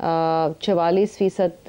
44%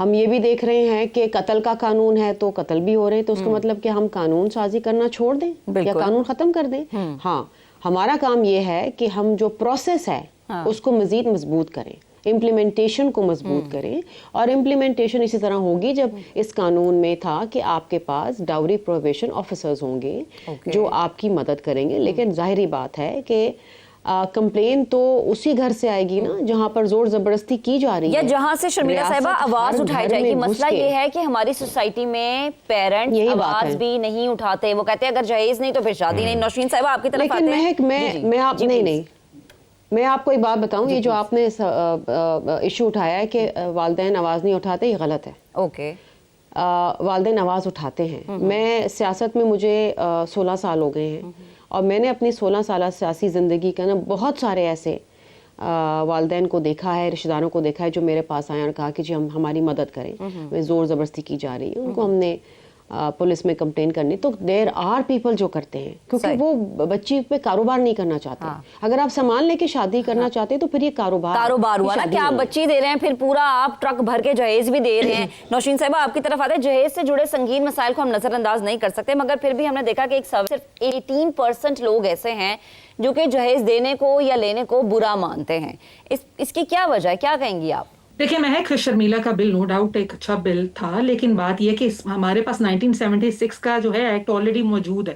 ہم یہ بھی دیکھ رہے ہیں کہ قتل کا قانون ہے تو قتل بھی ہو رہے ہیں، تو اس کا مطلب کہ ہم قانون سازی کرنا چھوڑ دیں یا قانون ختم کر دیں؟ ہاں، ہمارا کام یہ ہے کہ ہم جو پروسیس ہے اس کو مزید مضبوط کریں، امپلیمنٹیشن کو مضبوط کریں، اور امپلیمنٹیشن اسی طرح ہوگی جب اس قانون میں تھا کہ آپ کے پاس ڈاوری پروہیبیشن آفیسرز ہوں گے جو آپ کی مدد کریں گے، لیکن ظاہری بات ہے کہ کمپلین تو اسی گھر سے آئے گی نا جہاں پر زور زبردستی کی جا رہی ہے، یا جہاں سے شرمیلا صاحبہ آواز اٹھائی جائے گی. مسئلہ یہ ہے کہ ہماری سوسائٹی میں پیرنٹس آواز بھی نہیں اٹھاتے، وہ کہتے ہیں اگر جہیز نہیں تو پھر شادی نہیں. نوشین صاحبہ آپ کی طرف آتے ہیں. لیکن میں آپ کو ایک بات بتاؤں، یہ جو آپ نے ایشو اٹھایا ہے کہ والدین آواز نہیں اٹھاتے، یہ غلط ہے. اوکے، والدین آواز اٹھاتے ہیں. میں سیاست میں مجھے 16 سال ہو گئے ہیں، اور میں نے اپنی 16 سالہ سیاسی زندگی کا نا بہت سارے ایسے والدین کو دیکھا ہے، رشتہ داروں کو دیکھا ہے جو میرے پاس آئے اور کہا کہ جی ہماری مدد کریں، میں زور زبردستی کی جا رہی ہے، ان کو ہم نے پولیس میں کمپلین کرنی. تو دیر آر پیپل جو کرتے ہیں، کیونکہ وہ بچی پہ کاروبار نہیں کرنا چاہتے. اگر آپ سامان لے کے شادی کرنا چاہتے ہیں تو پھر یہ کاروبار ہوا نا کہ آپ بچی دے رہے ہیں، پھر پورا آپ ٹرک بھر کے جہیز بھی دے رہے ہیں. نوشین صاحبہ آپ کی طرف آتے ہیں. جہیز سے جڑے سنگین مسائل کو ہم نظر انداز نہیں کر سکتے، مگر پھر بھی ہم نے دیکھا کہ صرف 18% لوگ ایسے ہیں جو کہ جہیز دینے کو یا لینے کو برا مانتے ہیں. اس کی کیا وجہ ہے، کیا کہیں گی آپ؟ دیکھیں مہک، شرمیلا کا بل نو ڈاؤٹ ایک اچھا بل تھا، لیکن بات یہ کہ ہمارے پاس 1976 کا جو ہے ایکٹ آلریڈی موجود ہے.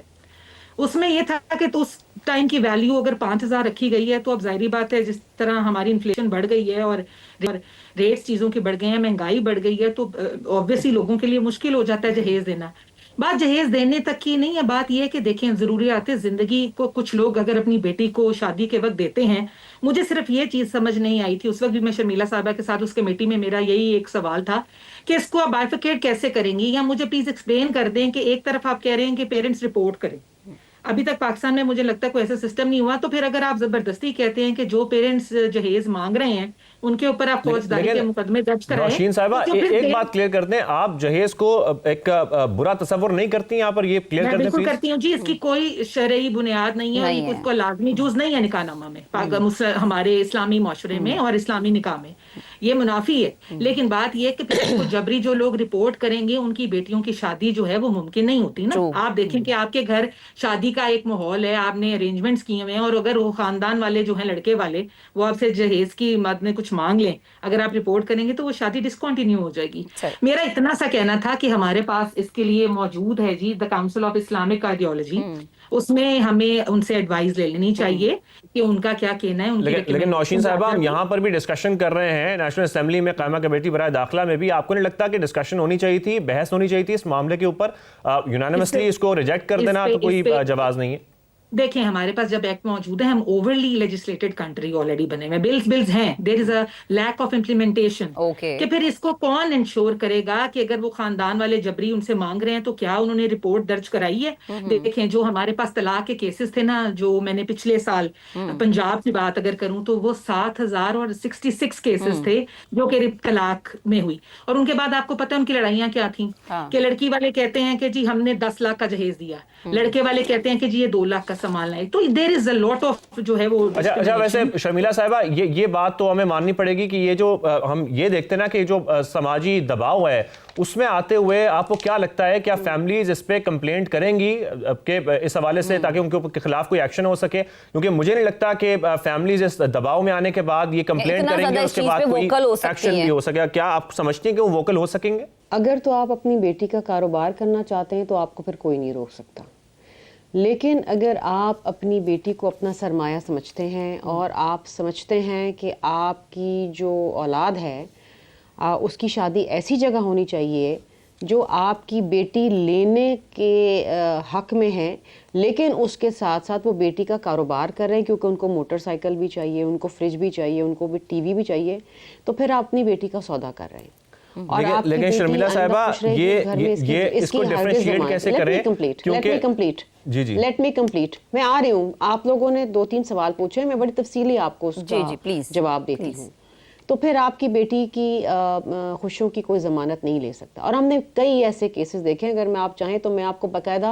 اس میں یہ تھا کہ تو اس ٹائم کی ویلیو اگر 5,000 رکھی گئی ہے، تو اب ظاہری بات ہے جس طرح ہماری انفلیشن بڑھ گئی ہے اور ریٹس چیزوں کے بڑھ گئے ہیں، مہنگائی بڑھ گئی ہے، تو obviously لوگوں کے لیے مشکل ہو جاتا ہے جہیز دینا. بات جہیز دینے تک کی نہیں ہے، بات یہ ہے کہ دیکھیں ضروریات زندگی کو کچھ لوگ اگر اپنی بیٹی کو شادی کے وقت دیتے ہیں. مجھے صرف یہ چیز سمجھ نہیں آئی تھی اس وقت بھی، میں شرمیلا صاحبہ کے ساتھ اس کمیٹی میں میرا یہی ایک سوال تھا کہ اس کو آپ بائیفیکیٹ کیسے کریں گی، یا مجھے پلیز ایکسپلین کر دیں کہ ایک طرف آپ کہہ رہے ہیں کہ پیرنٹس رپورٹ کریں. ابھی تک پاکستان میں مجھے لگتا ہے کوئی ایسا سسٹم نہیں ہوا. تو پھر اگر آپ زبردستی کہتے ہیں کہ جو پیرنٹس جہیز مانگ رہے ہیں ان کے اوپر آپ فوجداری کے مقدمے درج کرائیں. نوشین صاحبہ ایک بات کلیئر کر دیں، آپ جہیز کو ایک برا تصور نہیں کرتی؟ یہاں پر یہ کلیئر کر دیں. میں بالکل کرتی ہوں جی، اس کی کوئی شرعی بنیاد نہیں ہے، اور اس کو لازمی جوز نہیں ہے نکاح نامہ میں ہمارے اسلامی معاشرے میں اور اسلامی نکاح میں، یہ منافی ہے. لیکن بات یہ کہ پھر کو جبری جو لوگ رپورٹ کریں گے ان کی بیٹیوں کی شادی جو ہے وہ ممکن نہیں ہوتی نا. آپ دیکھیں کہ آپ کے گھر شادی کا ایک ماحول ہے، آپ نے ارینجمنٹس کیے ہوئے ہیں، اور اگر وہ خاندان والے جو ہیں لڑکے والے وہ آپ سے جہیز کی مد میں کچھ مانگ لیں، اگر آپ رپورٹ کریں گے تو وہ شادی ڈسکنٹینیو ہو جائے گی. میرا اتنا سا کہنا تھا کہ ہمارے پاس اس کے لیے موجود ہے جی the Council of Islamic Ideology, اس میں ہمیں ان سے ایڈوائز لے لینی چاہیے کہ ان کا کیا کہنا ہے. لیکن نوشین صاحبہ ہم یہاں پر بھی ڈسکشن کر رہے ہیں، نیشنل اسمبلی میں قائمہ کمیٹی برائے داخلہ میں بھی آپ کو نہیں لگتا کہ ڈسکشن ہونی چاہیے تھی، بحث ہونی چاہیے تھی اس معاملے کے اوپر؟ یونانیمسلی اس کو ریجیکٹ کر دینا تو کوئی جواز نہیں ہے. دیکھیں ہمارے پاس جب ایکٹ موجود ہے، ہم اوورلی لیجسلیٹڈ کنٹری آلریڈی بنے ہوئے، بلز ہیں، دیر از اے لیک آف امپلیمنٹیشن. کہ پھر اس کو کون انشور کرے گا کہ اگر وہ خاندان والے جبری ان سے مانگ رہے ہیں تو کیا انہوں نے رپورٹ درج کرائی ہے؟ دیکھیں جو ہمارے پاس طلاق کے کیسز تھے نا، جو میں نے پچھلے سال پنجاب کی بات اگر کروں تو وہ 7,066 کیسز تھے جو کہ طلاق میں ہوئی. اور ان کے بعد آپ کو پتہ ہے ان کی لڑائیاں کیا تھیں کہ لڑکی والے کہتے ہیں کہ جی ہم نے 10 لاکھ کا جہیز دیا، لڑکے والے کہتے ہیں کہ جی یہ 2 لاکھ کا سنبھالنا ہے. تو دیر از اے لاٹ آف جو ہے وہ. اچھا ویسے شرمیلا صاحبہ یہ بات تو ہمیں ماننی پڑے گی کہ یہ جو ہم یہ دیکھتے نا کہ جو سماجی دباؤ ہے اس میں آتے ہوئے آپ کو کیا لگتا ہے کیا فیملیز اس پہ کمپلینٹ کریں گی کہ اس حوالے سے تاکہ ان کے خلاف کوئی ایکشن ہو سکے؟ کیونکہ مجھے نہیں لگتا کہ فیملیز اس دباؤ میں آنے کے بعد یہ کمپلینٹ کریں گے اس کے بعد کوئی ایکشن بھی ہو سکے. کیا آپ سمجھتے ہیں کہ وہ ووکل ہو سکیں گے؟ اگر تو آپ اپنی بیٹی کا کاروبار کرنا چاہتے ہیں تو آپ کو پھر کوئی نہیں روک سکتا، لیکن اگر آپ اپنی بیٹی کو اپنا سرمایہ سمجھتے ہیں اور آپ سمجھتے ہیں کہ آپ کی جو اولاد ہے اس کی شادی ایسی جگہ ہونی چاہیے جو آپ کی بیٹی لینے کے حق میں ہے، لیکن اس کے ساتھ ساتھ وہ بیٹی کا کاروبار کر رہے ہیں کیونکہ ان کو موٹر سائیکل بھی چاہیے، ان کو فریج بھی چاہیے، ان کو بھی ٹی وی بھی چاہیے، تو پھر آپ اپنی بیٹی کا سودا کر رہے ہیں. لیکن شرمیلا صاحبہ یہ اس کو ڈیفرینشیٹ کیسے کریں؟ Late me complete. میں آ رہی ہوں، آپ لوگوں نے 2-3 سوال پوچھے، میں بڑی تفصیلی آپ کو اس کا جواب دیتی ہوں. تو پھر آپ کی بیٹی کی خوشیوں کی کوئی ضمانت نہیں لے سکتا. اور ہم نے کئی ایسے کیسز دیکھے، اگر میں آپ چاہیں تو میں آپ کو باقاعدہ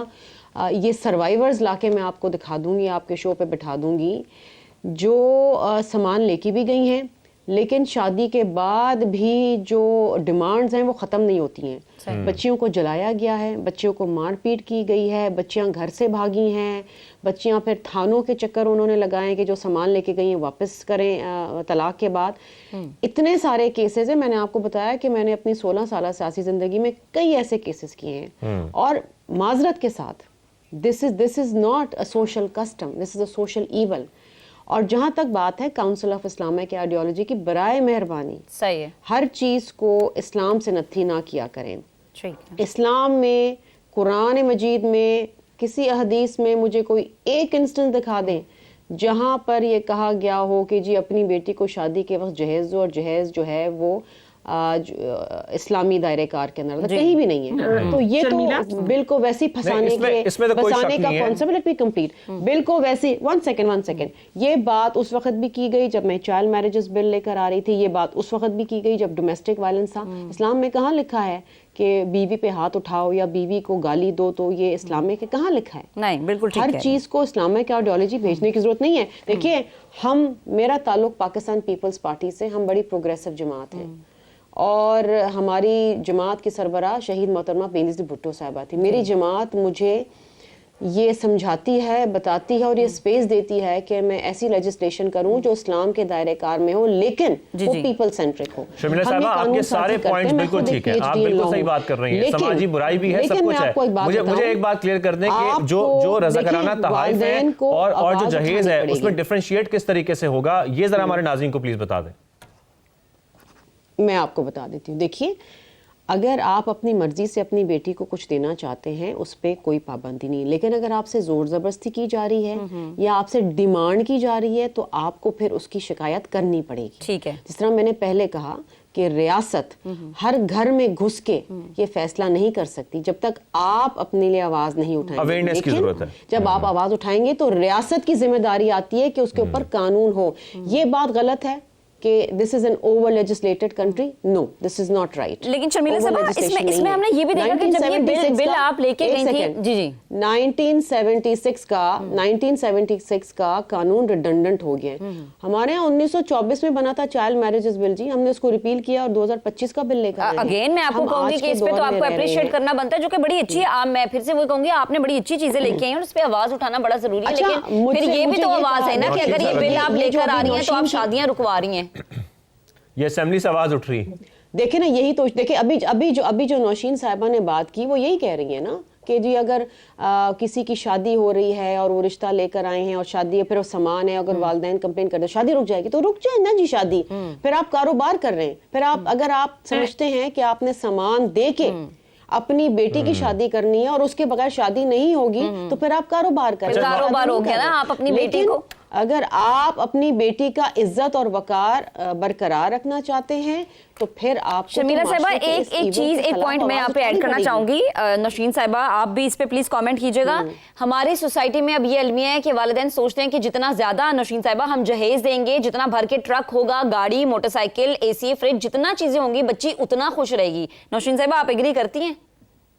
یہ سروائیورز لا کے میں آپ کو دکھا دوں گی، آپ کے شو پہ بٹھا دوں گی، جو سامان لے کے بھی گئی ہیں، لیکن شادی کے بعد بھی جو ڈیمانڈز ہیں وہ ختم نہیں ہوتی ہیں. بچیوں کو جلایا گیا ہے, بچیوں کو مار پیٹ کی گئی ہے, بچیاں گھر سے بھاگی ہیں, بچیاں پھر تھانوں کے چکر انہوں نے لگائے کہ جو سامان لے کے گئی ہیں واپس کریں طلاق کے بعد. اتنے سارے کیسز ہیں. میں نے آپ کو بتایا کہ میں نے اپنی 16 سالہ سیاسی زندگی میں کئی ایسے کیسز کیے ہیں, اور معذرت کے ساتھ this is not a social custom, this is a social evil. اور جہاں تک بات ہے کاؤنسل آف اسلامک آئیڈیالوجی کی, برائے مہربانی صحیح ہے, ہر چیز کو اسلام سے نتھی نہ کیا کریں. ٹھیک ہے. اسلام میں, قرآن مجید میں, کسی احادیث میں مجھے کوئی ایک انسٹنس دکھا دیں جہاں پر یہ کہا گیا ہو کہ جی اپنی بیٹی کو شادی کے وقت جہیز دو, اور جہیز جو ہے وہ اسلامی دائرے کار کے اندر کہیں بھی نہیں ہے. تو یہ تو بل کو ویسے پھنسانے کا concept. Let me complete. Bill کو ویسے ون سیکنڈ یہ بات اس وقت بھی کی گئی جب میں چائلڈ میرجز بل لے کر آ رہی تھی, یہ بات اس وقت بھی کی گئی جب ڈومیسٹک وائلنس تھا. اسلام میں کہاں لکھا ہے کہ بیوی پہ ہاتھ اٹھاؤ یا بیوی کو گالی دو, تو یہ اسلام میں کہاں لکھا ہے؟ نہیں, بالکل ٹھیک ہے. ہر چیز کو اسلامک آئیڈیالوجی بھیجنے کی ضرورت نہیں ہے. دیکھیے, میرا تعلق پاکستان پیپلز پارٹی سے, ہم بڑی پروگریسو جماعت ہیں, اور ہماری جماعت کی سربراہ شہید محترمہ بینظیر بھٹو صاحبہ تھی. میری جماعت مجھے یہ سمجھاتی ہے, بتاتی ہے اور یہ سپیس دیتی ہے کہ میں ایسی لیجسلیشن کروں جو اسلام کے دائرے کار میں ہو لیکن وہ پیپل سینٹرک ہو. شمیلہ صاحبہ, آپ کے سارے پوائنٹس بالکل ٹھیک ہیں, آپ بالکل صحیح بات کر رہی ہیں, سماجی برائی بھی ہے, سب کچھ ہے. مجھے ایک بات کلیئر کر دیں کہ جو رضاکارانہ تحائف ہیں اور جو جہیز ہے اس میں ڈفرینشیٹ کس طریقے سے ہوگا, یہ ذرا ہمارے ناظرین کو پلیز بتا دیں. میں آپ کو بتا دیتی ہوں. دیکھیے, اگر آپ اپنی مرضی سے اپنی بیٹی کو کچھ دینا چاہتے ہیں اس پہ کوئی پابندی نہیں, لیکن اگر آپ سے زور زبردستی کی جا رہی ہے یا آپ سے ڈیمانڈ کی جا رہی ہے تو آپ کو پھر اس کی شکایت کرنی پڑے گی. ٹھیک ہے. جس طرح میں نے پہلے کہا کہ ریاست ہر گھر میں گھس کے یہ فیصلہ نہیں کر سکتی جب تک آپ اپنے لیے آواز نہیں اٹھائیں گے. اویئرنیس کی ضرورت ہے. جب آپ آواز اٹھائیں گے تو ریاست کی ذمہ داری آتی ہے کہ اس کے اوپر قانون ہو. یہ بات غلط ہے کہ this is an over legislated country. No, this is not right. لیکن شمیلہ صاحبہ اس میں ہم نے یہ بھی دیکھا کہ جب یہ بل آپ لے کے گئی تھی, جی 1976 کا قانون ریڈنڈنٹ ہو گیا ہے. ہمارے یہاں 1924 میں بنا تھا چائلڈ میرجز بل, جی ہم نے اس کو ریپیل کیا اور 2025 کا بل لے کر آئے. اگین میں آپ کو کہوں گی کہ اس پہ تو آپ کو اپریشیٹ کرنا بنتا ہے, جو کہ بڑی اچھی ہے. میں پھر سے وہ کہوں گی آپ نے بڑی اچھی چیزیں لے کے آئی ہیں اور اس پہ آواز اٹھانا بڑا ضروری ہے, لیکن پھر یہ بھی تو آواز ہے نا کہ اگر یہ بل آپ لے کر آ رہی ہیں تو آپ شادیاں رکوا رہی ہیں. یہ اسمبلی سے آواز اٹھ رہی. دیکھیں نا, یہی تو دیکھیں ابھی جو نوشین صاحبہ نے بات کی وہ یہی کہہ رہی ہیں نا کہ جی اگر کسی کی شادی ہو رہی ہے اور وہ رشتہ لے کر آئے ہیں اور شادی ہے, پھر وہ سامان ہے, اگر والدین کمپلین کر دیں شادی رک جائے گی, تو رک جائے نا جی شادی. پھر آپ کاروبار کر رہے ہیں, پھر اگر آپ سمجھتے ہیں کہ آپ نے سامان دے کے اپنی بیٹی کی شادی کرنی ہے اور اس کے بغیر شادی نہیں ہوگی تو پھر آپ کاروبار کریں. کاروبار ہو گیا نا. آپ اپنی بیٹی کو, اگر آپ اپنی بیٹی کا عزت اور وقار برقرار رکھنا چاہتے ہیں تو پھر آپ شمیلہ صاحبہ ایک پوائنٹ میں یہاں پہ ایڈ کرنا چاہوں گی. نوشین صاحبہ آپ بھی اس پہ پلیز کامنٹ کیجئے گا. ہماری سوسائٹی میں اب یہ المیہ ہے کہ والدین سوچتے ہیں کہ جتنا زیادہ نوشین صاحبہ ہم جہیز دیں گے, جتنا بھر کے ٹرک ہوگا, گاڑی, موٹر سائیکل, اے سی, فریج, جتنا چیزیں ہوں گی بچی اتنا خوش رہے گی. نوشین صاحبہ آپ ایگری کرتی ہیں؟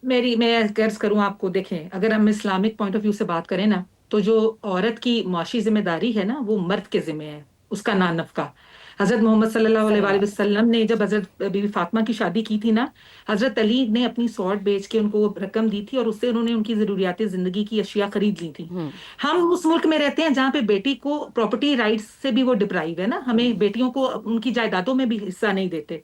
میں عرض کروں آپ کو, دیکھیں اگر ہم اسلامک پوائنٹ آف ویو سے بات کریں نا تو جو عورت کی معاشی ذمہ داری ہے نا وہ مرد کے ذمہ ہے, اس کا نان نفقہ. حضرت محمد صلی اللہ علیہ وسلم نے جب حضرت بی بی فاطمہ کی شادی کی تھی نا, حضرت علی نے اپنی سوٹ بیچ کے ان کو رقم دی تھی اور اس سے انہوں نے ان کی ضروریات زندگی کی اشیاء خرید لی تھی. ہم اس ملک میں رہتے ہیں جہاں پہ بیٹی کو پراپرٹی رائٹس سے بھی وہ ڈپرائیو ہے نا, ہمیں بیٹیوں کو ان کی جائیدادوں میں بھی حصہ نہیں دیتے.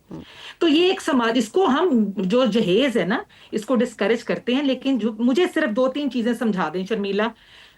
تو یہ ایک سماج, اس کو ہم جو جہیز ہے نا اس کو ڈسکریج کرتے ہیں. لیکن مجھے صرف 2-3 چیزیں سمجھا دیں شرمیلا.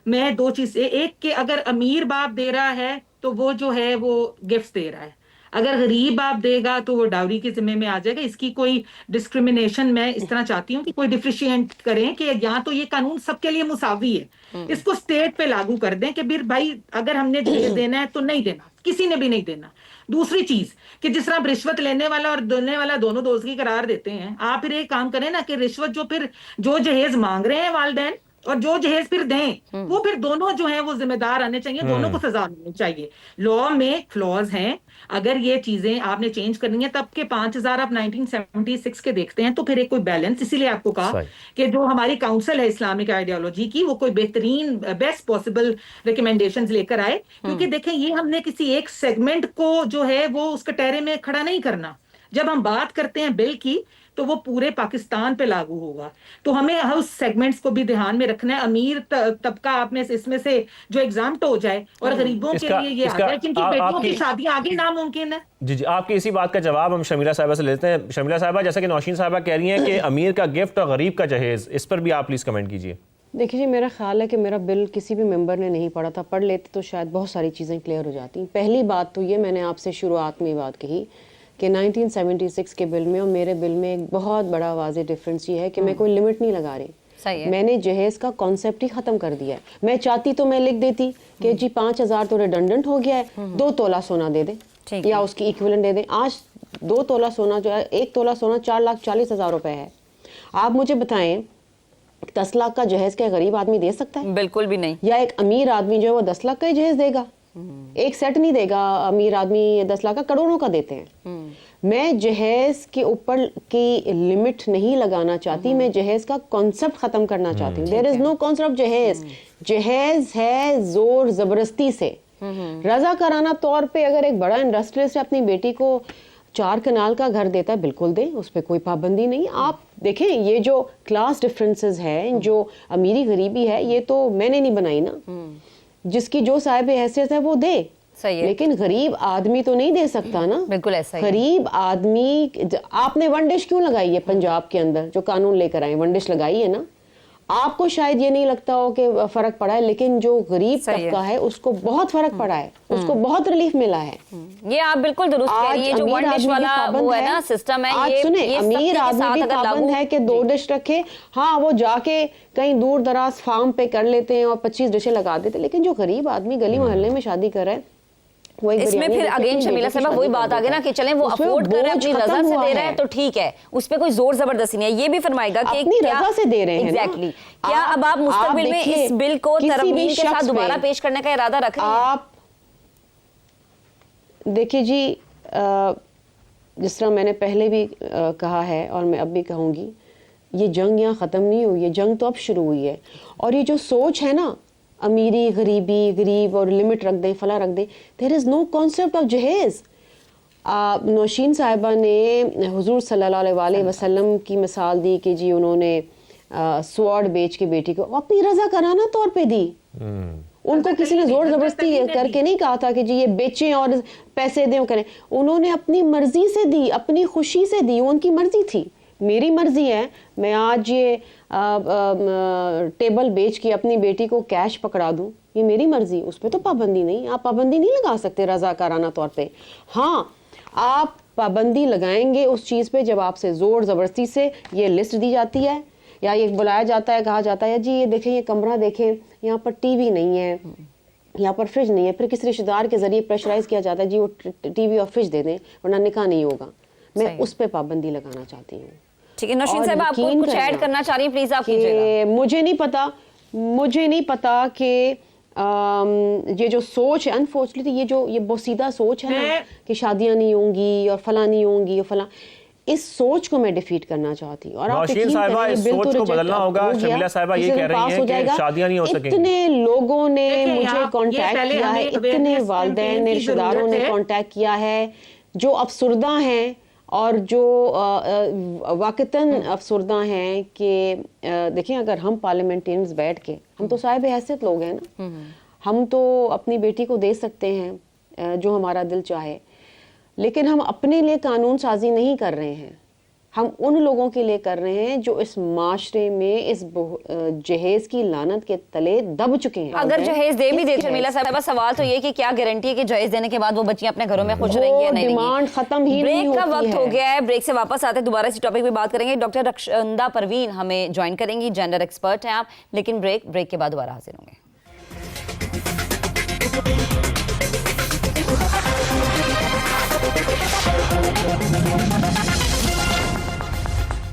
میں 2 چیزیں, ایک کہ اگر امیر باپ دے رہا ہے تو وہ جو ہے وہ گفٹ دے رہا ہے, اگر غریب باپ دے گا تو وہ ڈاوری کے ذمہ میں آ جائے گا. اس کی کوئی ڈسکریمنیشن میں اس طرح چاہتی ہوں کہ کوئی ڈفریشینٹ کریں کہ یہاں تو یہ قانون سب کے لیے مساوی ہے, اس کو اسٹیٹ پہ لاگو کر دیں کہ پھر بھائی اگر ہم نے جہیز دینا ہے تو نہیں دینا, کسی نے بھی نہیں دینا. دوسری چیز کہ جس طرح رشوت لینے والا اور دینے والا دونوں دوزخی قرار دیتے ہیں, آپ پھر ایک کام کریں نا کہ رشوت جو جہیز مانگ رہے ہیں والدین اور جو جہیز پھر دیں وہ پھر دونوں جو ہیں وہ ذمہ دار آنے چاہیے, دونوں کو سزا ملنی چاہیے. لا میں فلاز ہیں, اگر یہ چیزیں آپ نے چینج کرنی ہے تب کے 5,000 آپ 1976 کے دیکھتے ہیں تو پھر ایک کوئی بیلنس, اسی لیے آپ کو کہا کہ جو ہماری کاؤنسل ہے اسلامک آئیڈیالوجی کی وہ کوئی بہترین بیسٹ پاسبل ریکمینڈیشنز لے کر آئے, کیونکہ دیکھیں یہ ہم نے کسی ایک سیگمنٹ کو جو ہے وہ اس کٹہرے میں کھڑا نہیں کرنا. جب ہم بات کرتے ہیں بل کی تو وہ پورے پاکستان پہ لاگو ہوگا, تو ہمیں اس سیگمنٹس کو بھی دھیان میں رکھنا ہے. امیر طبقہ آپ میں اس میں سے جو ایگزامپٹ ہو جائے اور غریبوں کے لیے یہ آ جائے جن کی بیٹیوں کی شادیاں آگے ناممکن ہے. جی آپ کی اسی بات کا جواب ہم شمیلہ صاحبہ سے لیتے ہیں. شمیلہ صاحبہ, جیسا کہ نوشین صاحبہ کہہ رہی ہیں کہ امیر کا گفٹ اور غریب کا جہیز, اس پر بھی آپ پلیز کمنٹ کیجیے. دیکھیے جی, میرا خیال ہے کہ میرا بل کسی بھی ممبر نے نہیں پڑھا تھا, پڑھ لیتے تو شاید بہت ساری چیزیں کلیئر ہو جاتی. پہلی بات تو یہ, میں نے آپ سے شروعات میں بات کہی کہ 1976 کے بل میں اور میرے بل میں ایک بہت بڑا واضح ڈفرینس یہ ہے کہ میں کوئی لمٹ نہیں لگا رہی. میں نے جہیز کا کانسیپٹ ہی ختم کر دیا ہے. میں چاہتی تو میں لکھ دیتی کہ جی 5,000 تو ریڈنڈنٹ ہو گیا ہے, 2 تولہ سونا دے دیں یا اس کی ایکویلنٹ دے دیں. آج 2 تولہ سونا جو ہے, 1 تولہ سونا 4,40,000 روپے ہے. آپ مجھے بتائیں 10 لاکھ کا جہیز کیا غریب آدمی دے سکتا ہے؟ بالکل بھی نہیں. یا ایک امیر آدمی جو ہے وہ 10 لاکھ کا ہی جہیز دے گا, ایک سیٹ نہیں دے گا. امیر آدمی 10 لاکھ کا کروڑوں کا دیتے ہیں. میں جہیز کے اوپر کی لمٹ نہیں لگانا چاہتی, میں جہیز کا کانسیپٹ ختم کرنا چاہتی ہوں. دیر از نو کانسیپٹ جہیز. جہیز ہے زور زبردستی سے. رضا کرانا طور پہ اگر ایک بڑا انڈسٹریلسٹ اپنی بیٹی کو 4 کنال کا گھر دیتا ہے, بالکل دیں, اس پہ کوئی پابندی نہیں. آپ دیکھیں یہ جو کلاس ڈفرینسز ہے, جو امیری غریبی ہے, یہ تو میں نے نہیں بنائی نا. جس کی جو صاحب حیثیت ہے وہ دے, لیکن غریب آدمی تو نہیں دے سکتا نا. بالکل ایسا ہی. غریب آدمی, آپ نے ون ڈش کیوں لگائی ہے پنجاب کے اندر جو قانون لے کر آئے, ون ڈش لگائی ہے نا. آپ کو شاید یہ نہیں لگتا ہو کہ فرق پڑا ہے, لیکن جو غریب طبقہ ہے اس کو بہت فرق پڑا ہے, اس کو بہت ریلیف ملا ہے. یہ آپ بالکل درست کہہ رہی ہیں. جو ون ڈش والا وہ ہے نا سسٹم ہے, آج سنیں امیر آدمی بھی پابند ہے کہ 2 ڈش رکھے. ہاں وہ جا کے کہیں دور دراز فارم پہ کر لیتے ہیں اور 25 ڈشیں لگا دیتے, لیکن جو غریب آدمی گلی محلے میں شادی کر رہے ہیں, اس میں پھر اگین شمیلہ صاحبہ وہی بات آگے نا کہ چلیں وہ افورڈ کر رہے ہیں, اپنی رضا سے دے رہے ہیں تو ٹھیک ہے, اس پہ کوئی زور زبردستی نہیں ہے. یہ بھی فرمائے گا کہ اپنی رضا سے دے رہے ہیں. ایگزیکٹلی. کیا اب آپ مستقبل میں اس بل کو ترمیم کے ساتھ دوبارہ پیش کرنے کا ارادہ رکھ رہے ہیں؟ آپ دیکھیے جی, جس طرح میں نے پہلے بھی کہا ہے اور میں اب بھی کہوں گی, یہ جنگ یہاں ختم نہیں ہوئی ہے, جنگ تو اب شروع ہوئی ہے. اور یہ جو سوچ ہے نا امیری غریبی, غریب اور لمٹ رکھ دیں, فلاں رکھ دیں, دیر از نو کانسیپٹ آف جہیز. نوشین صاحبہ نے حضور صلی اللہ علیہ وآلہ وسلم کی مثال دی کہ جی انہوں نے سوارڈ بیچ کے بیٹی کو اپنی رضا کرانا طور پہ دی. ان کو کسی نے زور زبردستی کر کے نہیں کہا تھا کہ جی یہ بیچیں اور پیسے دیں کریں. انہوں نے اپنی مرضی سے دی, اپنی خوشی سے دی, ان کی مرضی تھی. میری مرضی ہے میں آج یہ ٹیبل بیچ کے اپنی بیٹی کو کیش پکڑا دوں, یہ میری مرضی, اس پہ تو پابندی نہیں. آپ پابندی نہیں لگا سکتے رضا کارانہ طور پہ. ہاں آپ پابندی لگائیں گے اس چیز پہ جب آپ سے زور زبردستی سے یہ لسٹ دی جاتی ہے یا یہ بلایا جاتا ہے, کہا جاتا ہے جی یہ دیکھیں یہ کمرہ دیکھیں, یہاں پر ٹی وی نہیں ہے, یہاں پر فریج نہیں ہے. پھر کسی رشتہ دار کے ذریعے پریشرائز کیا جاتا ہے جی وہ ٹی وی اور فریج دے دیں ورنہ نکاح نہیں ہوگا. میں اس پہ پابندی لگانا چاہتی ہوں. ٹھیک ہے نوشین صاحب, آپ کو کچھ ایڈ کرنا چاہ رہی ہیں, پلیز آپ کیجئے گا. مجھے نہیں پتا کہ یہ جو سوچ ہے انفارچونیٹلی, یہ بوسیدہ سوچ ہے نا کہ شادیاں نہیں ہوں گی اور فلاں نہیں ہوں گی اور فلاں, اس سوچ کو میں ڈیفیٹ کرنا چاہتی ہوں. اور نوشین صاحبہ اس سوچ کو بدلنا ہوگا. شمیلہ صاحبہ یہ کہہ رہی ہیں کہ شادیاں نہیں ہو سکیں گی. اتنے لوگوں نے مجھے کانٹیکٹ کیا ہے, اتنے والدین نے, رشتہ داروں نے کانٹیکٹ کیا ہے جو افسردہ ہیں اور جو واقعتاً افسردہ ہیں کہ دیکھیں اگر ہم پارلیمنٹینز بیٹھ کے, ہم تو صاحب حیثیت لوگ ہیں نا, ہم تو اپنی بیٹی کو دے سکتے ہیں جو ہمارا دل چاہے, لیکن ہم اپنے لیے قانون سازی نہیں کر رہے ہیں, ہم ان لوگوں کے لیے کر رہے ہیں جو اس معاشرے میں اس جہیز کی لعنت کے تلے دب چکے ہیں. اگر جہیز دے بھی دیتے شمیلہ صاحبہ, سوال تو یہ کہ کیا گارنٹی ہے کہ جہیز دینے کے بعد وہ بچیاں اپنے گھروں میں خوش رہیں گی یا نہیں رہیں گی. ڈیمانڈ ختم ہی نہیں ہوتی ہے. بریک کا وقت ہو گیا ہے, بریک سے واپس آتے دوبارہ اسی ٹاپک پہ بات کریں گے. ڈاکٹر رخشندہ پروین ہمیں جوائن کریں گی, جینڈر ایکسپرٹ ہیں آپ, لیکن بریک کے بعد دوبارہ حاضر ہوں گے.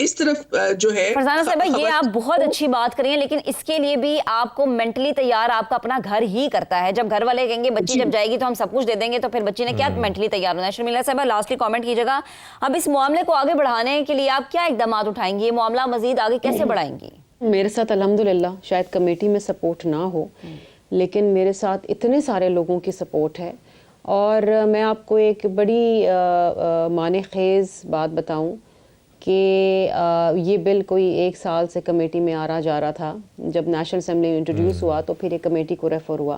اس طرف جو ہے فرزانہ صاحبہ یہ آپ بہت اچھی بات کر رہی ہیں، لیکن اس کے لیے بھی آپ کو مینٹلی تیار آپ کا اپنا گھر ہی کرتا ہے. جب گھر والے کہیں گے بچی جب جائے گی تو ہم سب کچھ دے دیں گے، تو پھر بچی نے کیا مینٹلی تیار ہونا ہے. شرمیلا صاحبہ لاسٹلی کامنٹ کیجیے گا، اب اس معاملے کو آگے بڑھانے کے لیے آپ کیا اقدامات اٹھائیں گی؟ یہ معاملہ مزید آگے کیسے بڑھائیں گی؟ میرے ساتھ الحمدللہ شاید کمیٹی میں سپورٹ نہ ہو، لیکن میرے ساتھ اتنے سارے لوگوں کی سپورٹ ہے. اور میں آپ کو ایک بڑی معنی خیز بات بتاؤں کہ یہ بل کوئی 1 سال سے کمیٹی میں آ رہا جا رہا تھا. جب نیشنل اسمبلی میں انٹروڈیوس ہوا تو پھر یہ کمیٹی کو ریفر ہوا.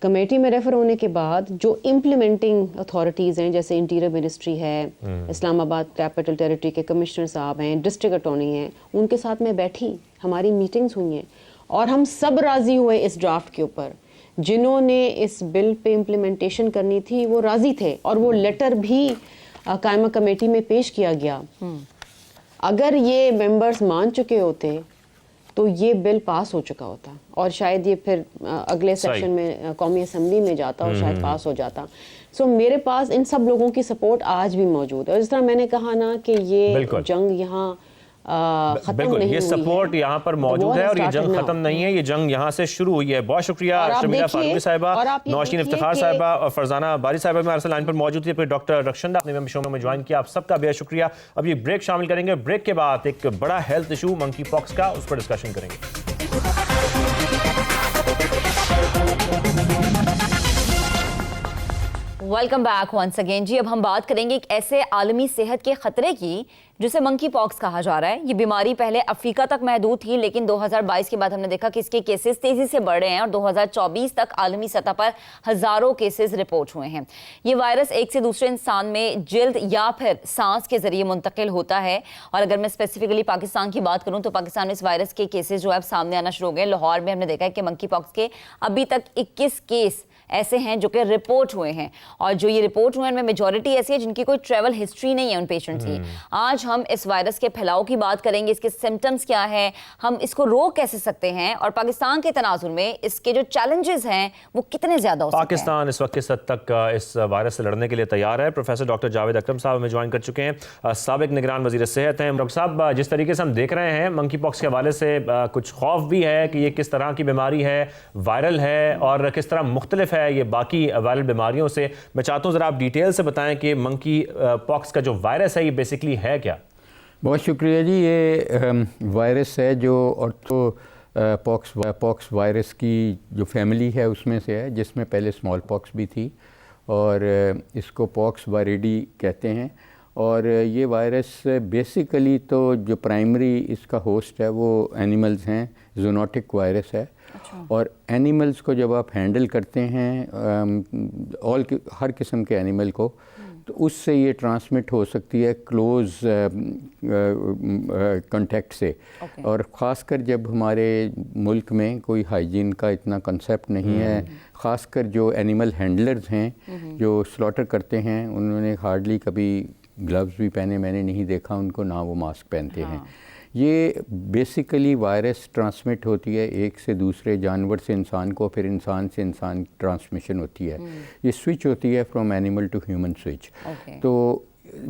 کمیٹی میں ریفر ہونے کے بعد جو امپلیمنٹنگ اتھارٹیز ہیں، جیسے انٹیریئر منسٹری ہے، اسلام آباد کیپٹل ٹیریٹری کے کمشنر صاحب ہیں، ڈسٹرکٹ اٹارنی ہیں، ان کے ساتھ میں بیٹھی، ہماری میٹنگز ہوئی ہیں اور ہم سب راضی ہوئے اس ڈرافٹ کے اوپر. جنہوں نے اس بل پہ امپلیمنٹیشن کرنی تھی وہ راضی تھے، اور وہ لیٹر بھی قائمہ کمیٹی میں پیش کیا گیا. اگر یہ ممبرز مان چکے ہوتے تو یہ بل پاس ہو چکا ہوتا، اور شاید یہ پھر اگلے سیشن میں قومی اسمبلی میں جاتا اور شاید پاس ہو جاتا. سو میرے پاس ان سب لوگوں کی سپورٹ آج بھی موجود ہے. اور جس طرح میں نے کہا نا کہ یہ جنگ یہاں ختم بالکل، نہیں یہ ہوئی سپورٹ یہاں پر موجود ہے اور یہ جنگ ختم نہیں ہے، یہ جنگ یہاں سے شروع ہوئی ہے. بہت شکریہ شرمیلا فاروقی صاحبہ، نوشین افتخار صاحبہ اور فرزانہ باری صاحبہ بھی ہمارے لائن پر موجود تھی. پھر ڈاکٹر رخشندہ اپنے شو میں جوائن کیا. آپ سب کا بے شکریہ. اب یہ بریک شامل کریں گے، بریک کے بعد ایک بڑا ہیلتھ ایشو منکی پاکس کا، اس پر ڈسکشن کریں گے. Welcome back once again. جی اب ہم بات کریں گے ایک ایسے عالمی صحت کے خطرے کی جسے منکی پاکس کہا جا رہا ہے. یہ بیماری پہلے افریقہ تک محدود تھی، لیکن 2022 کے بعد ہم نے دیکھا کہ اس کے کیسز تیزی سے بڑھ رہے ہیں اور 2024 تک عالمی سطح پر ہزاروں کیسز رپورٹ ہوئے ہیں. یہ وائرس ایک سے دوسرے انسان میں جلد یا پھر سانس کے ذریعے منتقل ہوتا ہے. اور اگر میں اسپیسیفکلی پاکستان کی بات کروں تو پاکستان میں اس وائرس کے کیسز جو ہے اب سامنے آنا شروع ہو گئے. لاہور میں ہم نے دیکھا ہے کہ منکی پاکس کے ابھی تک 21 کیس ایسے ہیں جو کہ رپورٹ ہوئے ہیں، اور جو یہ رپورٹ ہوئے ہیں ان میں میجورٹی ایسی ہے جن کی کوئی ٹریول ہسٹری نہیں ہے ان پیشنٹس کی. آج ہم اس وائرس کے پھیلاؤ کی بات کریں گے، اس کے سمٹمز کیا ہے، ہم اس کو روک کیسے سکتے ہیں، اور پاکستان کے تناظر میں اس کے جو چیلنجز ہیں وہ کتنے زیادہ ہو سکتے ہیں. پاکستان اس وقت کس حد تک اس وائرس سے لڑنے کے لیے تیار ہے؟ پروفیسر ڈاکٹر جاوید اکرم صاحب ہمیں جوائن کر چکے ہیں، سابق نگران وزیر صحت ہیں. ڈاکٹر صاحب، جس طریقے سے ہم دیکھ رہے ہیں منکی پاکس کے حوالے سے کچھ خوف بھی ہے کہ یہ کس طرح کی بیماری ہے، وائرل ہے اور کس طرح مختلف ہے یہ باقی وائرل بیماریوں سے. میں چاہتا ہوں ذرا آپ ڈیٹیل سے بتائیں کہ منکی پاکس کا جو وائرس ہے یہ بیسکلی ہے کیا؟ بہت شکریہ جی. یہ وائرس ہے جو آرتھو پاکس وائرس کی جو فیملی ہے اس میں سے ہے، جس میں پہلے اسمال پاکس بھی تھی، اور اس کو پاکس وائریڈی کہتے ہیں. اور یہ وائرس بیسیکلی تو جو پرائمری اس کا ہوسٹ ہے وہ اینیملز ہیں، زونوٹک وائرس ہے. اور اینیملز کو جب آپ ہینڈل کرتے ہیں ہر قسم کے اینیمل کو، تو اس سے یہ ٹرانسمٹ ہو سکتی ہے کلوز کنٹیکٹ سے. اور خاص کر جب ہمارے ملک میں کوئی ہائیجین کا اتنا کنسیپٹ نہیں ہے، خاص کر جو اینیمل ہینڈلرز ہیں جو سلاٹر کرتے ہیں، انہوں نے ہارڈلی کبھی گلوز بھی پہنے میں نے نہیں دیکھا ان کو، نہ وہ ماسک پہنتے ہیں. یہ بیسیکلی وائرس ٹرانسمٹ ہوتی ہے ایک سے دوسرے جانور سے انسان کو، پھر انسان سے انسان ٹرانسمیشن ہوتی ہے. یہ سوئچ ہوتی ہے from animal to human switch. تو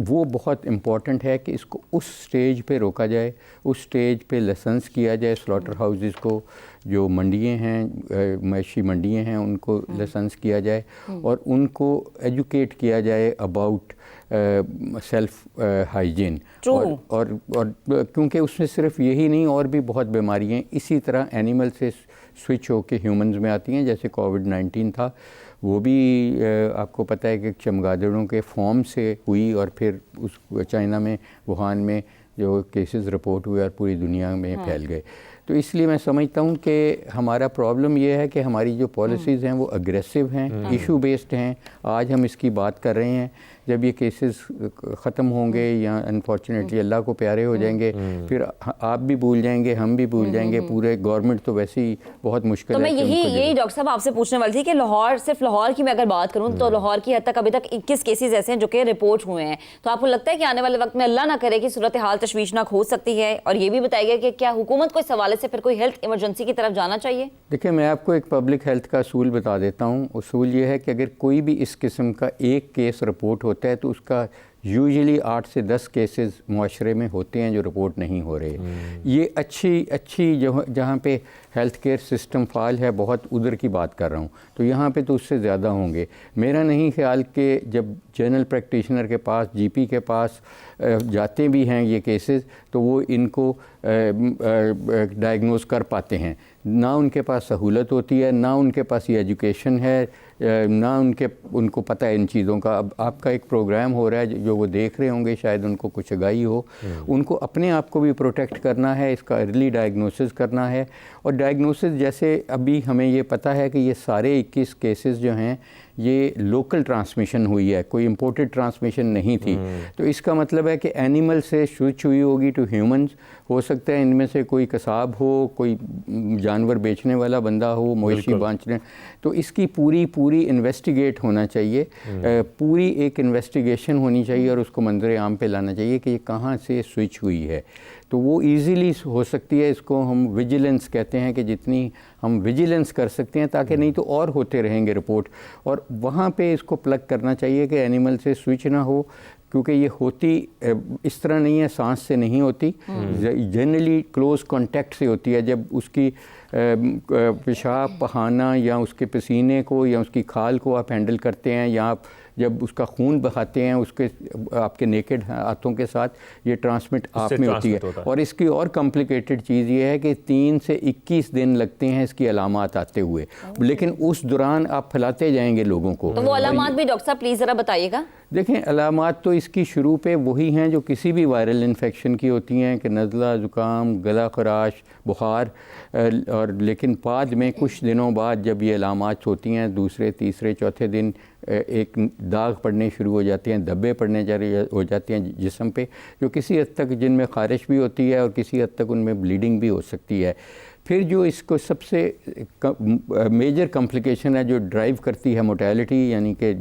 وہ بہت امپورٹنٹ ہے کہ اس کو اس سٹیج پہ روکا جائے، اس سٹیج پہ لائسنس کیا جائے سلاٹر ہاؤسز کو، جو منڈیاں ہیں معاشی منڈیاں ہیں ان کو لائسنس کیا جائے، اور ان کو ایجوکیٹ کیا جائے اباؤٹ سیلف ہائیجین. اور کیونکہ اس میں صرف یہی نہیں، اور بھی بہت بیماریاں اسی طرح اینیمل سے سوئچ ہو کے ہیومنز میں آتی ہیں. جیسے کووڈ-19 تھا، وہ بھی آپ کو پتہ ہے کہ چمگادڑوں کے فارم سے ہوئی، اور پھر اس چائنا میں ووہان میں جو کیسز رپورٹ ہوئے اور پوری دنیا میں پھیل گئے. تو اس لیے میں سمجھتا ہوں کہ ہمارا پرابلم یہ ہے کہ ہماری جو پالیسیز ہیں وہ اگریسو ہیں، ایشو بیسڈ ہیں. آج ہم اس کی بات کر رہے ہیں، جب یہ کیسز ختم ہوں گے یا انفارچونیٹلی اللہ کو پیارے ہو جائیں گے، پھر آپ بھی بھول جائیں گے، ہم بھی بھول جائیں گے، پورے گورنمنٹ تو ویسے ہی بہت مشکل ہے. تو میں یہی ڈاکٹر صاحب آپ سے پوچھنے والی تھی کہ لاہور، صرف لاہور کی میں اگر بات کروں تو لاہور کی حد تک ابھی تک 21 کیسز ایسے ہیں جو کہ رپورٹ ہوئے ہیں. تو آپ کو لگتا ہے کہ آنے والے وقت میں اللہ نہ کرے کہ صورتحال تشویشناک ہو سکتی ہے؟ اور یہ بھی بتائیے گا کہ کیا حکومت کو اس حوالے سے پھر کوئی ہیلتھ ایمرجنسی کی طرف جانا چاہیے؟ دیکھیں، میں آپ کو ایک پبلک ہیلتھ کا اصول بتا دیتا ہوں. اصول یہ ہے کہ اگر کوئی بھی اس قسم کا ایک کیس رپورٹ ہوتا ہے تو اس کا یوزلی 8 سے 10 کیسز معاشرے میں ہوتے ہیں جو رپورٹ نہیں ہو رہے. یہ اچھی جہاں پہ ہیلتھ کیئر سسٹم فعال ہے بہت ادھر کی بات کر رہا ہوں, تو یہاں پہ تو اس سے زیادہ ہوں گے. میرا نہیں خیال کہ جب جنرل پریکٹیشنر کے پاس, جی پی کے پاس جاتے بھی ہیں یہ کیسز تو وہ ان کو ڈائگنوز کر پاتے ہیں. نہ ان کے پاس سہولت ہوتی ہے, نہ ان کے پاس یہ ایجوکیشن ہے, نہ ان کو پتہ ہے ان چیزوں کا. اب آپ کا ایک پروگرام ہو رہا ہے جو وہ دیکھ رہے ہوں گے, شاید ان کو کچھ آگاہی ہو. ان کو اپنے آپ کو بھی پروٹیکٹ کرنا ہے, اس کا ارلی ڈائگنوسس کرنا ہے. اور ڈائگنوسس جیسے ابھی ہمیں یہ پتہ ہے کہ یہ سارے 21 کیسز جو ہیں یہ لوکل ٹرانسمیشن ہوئی ہے, کوئی امپورٹڈ ٹرانسمیشن نہیں تھی. تو اس کا مطلب ہے کہ اینیمل سے سوئچ ہوئی ہوگی ٹو ہیومنز. ہو سکتا ہے ان میں سے کوئی قصاب ہو, کوئی جانور بیچنے والا بندہ ہو, مویشی بانچنے. تو اس کی پوری انویسٹیگیٹ ہونا چاہیے, پوری ایک انویسٹیگیشن ہونی چاہیے اور اس کو منظر عام پہ لانا چاہیے کہ یہ کہاں سے سوئچ ہوئی ہے. تو وہ ایزیلی ہو سکتی ہے. اس کو ہم ویجیلنس کہتے ہیں کہ جتنی ہم ویجیلنس کر سکتے ہیں, تاکہ نہیں تو اور ہوتے رہیں گے رپورٹ. اور وہاں پہ اس کو پلگ کرنا چاہیے کہ اینیمل سے سوئچ نہ ہو, کیونکہ یہ ہوتی اس طرح نہیں ہے, سانس سے نہیں ہوتی, جنرلی کلوز کانٹیکٹ سے ہوتی ہے. جب اس کی پیشاب پخانہ یا اس کے پسینے کو یا اس کی کھال کو آپ ہینڈل کرتے ہیں, یا آپ جب اس کا خون بہاتے ہیں اس کے آپ کے نیکڈ ہاتھوں کے ساتھ, یہ ٹرانسمٹ آپ میں ہوتی ہے. اور اس کی اور کمپلیکیٹڈ چیز یہ ہے کہ 3 سے 21 دن لگتے ہیں اس کی علامات آتے ہوئے, لیکن اس دوران آپ پھیلاتے جائیں گے لوگوں کو. تو وہ علامات بھی ڈاکٹر صاحب پلیز ذرا بتائیے گا. دیکھیں, علامات تو اس کی شروع پہ وہی ہیں جو کسی بھی وائرل انفیکشن کی ہوتی ہیں, کہ نزلہ, زکام, گلا خراش, بخار. اور لیکن بعد میں کچھ دنوں بعد جب یہ علامات ہوتی ہیں, دوسرے, تیسرے, چوتھے دن ایک داغ پڑنے شروع ہو جاتے ہیں, دھبے پڑنے ہو جاتے ہیں جسم پہ, جو کسی حد تک جن میں خارش بھی ہوتی ہے اور کسی حد تک ان میں بلیڈنگ بھی ہو سکتی ہے. پھر جو اس کو سب سے میجر کمپلیکیشن ہے جو ڈرائیو کرتی ہے موٹیلٹی, یعنی کہ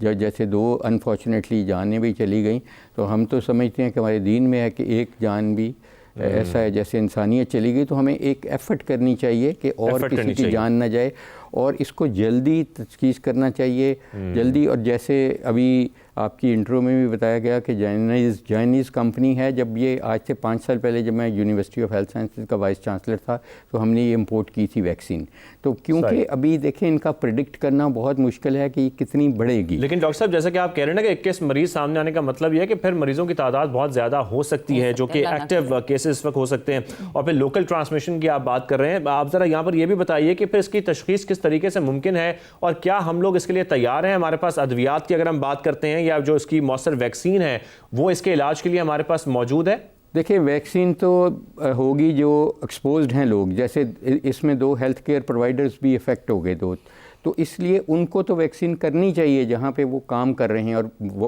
جیسے 2 انفارچونیٹلی جانیں بھی چلی گئیں, تو ہم تو سمجھتے ہیں کہ ہمارے دین میں ہے کہ ایک جان بھی ایسا ہے جیسے انسانیت چلی گئی, تو ہمیں ایک ایفرٹ کرنی چائیے کہ اور کسی کی جان نہ جائے, اور اس کو جلدی تشخیص کرنا چاہیے جلدی. اور جیسے ابھی آپ کی انٹرو میں بھی بتایا گیا کہ جائنیز کمپنی ہے. جب یہ آج سے 5 سال پہلے جب میں یونیورسٹی آف ہیلتھ سائنسز کا وائس چانسلر تھا, تو ہم نے یہ امپورٹ کی تھی ویکسین. تو کیونکہ ابھی دیکھیں ان کا پریڈکٹ کرنا بہت مشکل ہے کہ یہ کتنی بڑھے گی. لیکن ڈاکٹر صاحب جیسا کہ آپ کہہ رہے ہیں نا کہ 21 مریض سامنے آنے کا مطلب یہ ہے کہ پھر مریضوں کی تعداد بہت زیادہ ہو سکتی ہے, جو کہ ایکٹیو کیسز اس وقت ہو سکتے ہیں. اور پھر لوکل ٹرانسمیشن کی آپ بات کر رہے ہیں. آپ ذرا یہاں پر یہ بھی بتائیے کہ پھر اس کی تشخیص کس طریقے سے ممکن ہے, اور کیا ہم لوگ اس کے لیے تیار ہیں؟ ہمارے پاس ادویات کی اگر ہم بات کرتے ہیں, یا جو اس کی مؤثر ویکسین ہے وہ اس کے علاج کے لیے ہمارے پاس موجود ہے؟ دیکھیں, ویکسین تو ہوگی جو ایکسپوزڈ ہیں لوگ, جیسے اس میں 2 ہیلتھ کیئر پرووائڈرز بھی افیکٹ ہو گئے 2, تو اس لیے ان کو تو ویکسین کرنی چاہیے جہاں پہ وہ کام کر رہے ہیں. اور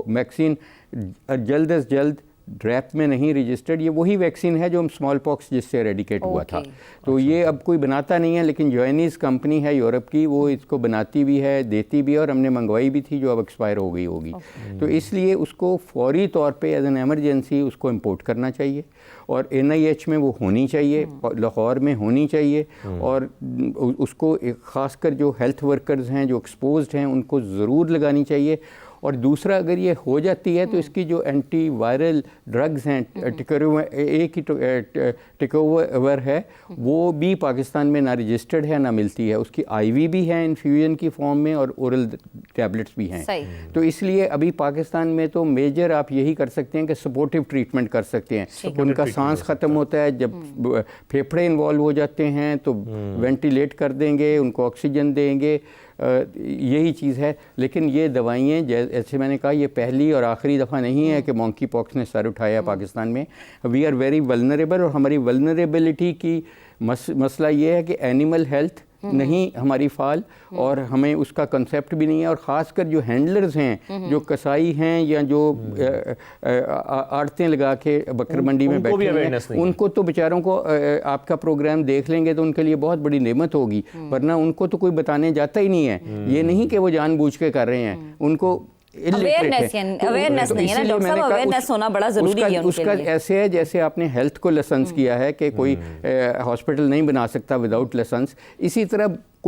ویکسین جلد از جلد ڈریپ میں نہیں رجسٹرڈ, یہ وہی ویکسین ہے جو ہم اسمال پاکس جس سے ایریڈیکیٹ ہوا تھا. تو یہ اب کوئی بناتا نہیں ہے, لیکن جوائنیز کمپنی ہے یورپ کی, وہ اس کو بناتی بھی ہے, دیتی بھی ہے, اور ہم نے منگوائی بھی تھی جو اب ایکسپائر ہو گئی ہوگی. تو اس لیے اس کو فوری طور پہ ایز این ایمرجنسی اس کو امپورٹ کرنا چاہیے, اور NIH میں وہ ہونی چاہیے, لاہور میں ہونی چاہیے. اور اس کو خاص کر جو ہیلتھ ورکرز ہیں جو ایکسپوزڈ ہیں ان کو ضرور لگانی چاہیے. اور دوسرا, اگر یہ ہو جاتی ہے تو اس کی جو اینٹی وائرل ڈرگز ہیں, ایک ہی ٹیکوور ہے, وہ بھی پاکستان میں نہ رجسٹرڈ ہے نہ ملتی ہے. اس کی IV بھی ہے انفیوژن کی فارم میں, اور اورل ٹیبلٹس بھی ہیں. تو اس لیے ابھی پاکستان میں تو میجر آپ یہی کر سکتے ہیں کہ سپورٹیو ٹریٹمنٹ کر سکتے ہیں. ان کا سانس ختم ہوتا ہے, جب پھیپھڑے انوالو ہو جاتے ہیں تو وینٹیلیٹ کر دیں گے, ان کو آکسیجن دیں گے, یہی چیز ہے. لیکن یہ دوائیں جیسے میں نے کہا, یہ پہلی اور آخری دفعہ نہیں ہے کہ مونکی پاکس نے سر اٹھایا پاکستان میں. وی آر ویری ولنریبل, اور ہماری ولنریبلٹی کی مسئلہ یہ ہے کہ اینیمل ہیلتھ نہیں ہماری فعال, اور ہمیں اس کا کنسیپٹ بھی نہیں ہے. اور خاص کر جو ہینڈلرز ہیں, جو کسائی ہیں, یا جو آڑتیں لگا کے بکر منڈی میں بیٹھے ہیں, ان کو تو بیچاروں کو آپ کا پروگرام دیکھ لیں گے تو ان کے لیے بہت بڑی نعمت ہوگی, ورنہ ان کو تو کوئی بتانے جاتا ہی نہیں ہے. یہ نہیں کہ وہ جان بوجھ کے کر رہے ہیں, ان کو اویئرنیس نہیں ہے نا ڈاکٹر صاحب, اویئرنیس ہونا بڑا ضروری ہے. اس کا ایسے ہے جیسے آپ نے ہیلتھ کو لائسنس کیا ہے کہ کوئی ہاسپٹل نہیں بنا سکتا وداؤٹ لائسنس, اسی طرح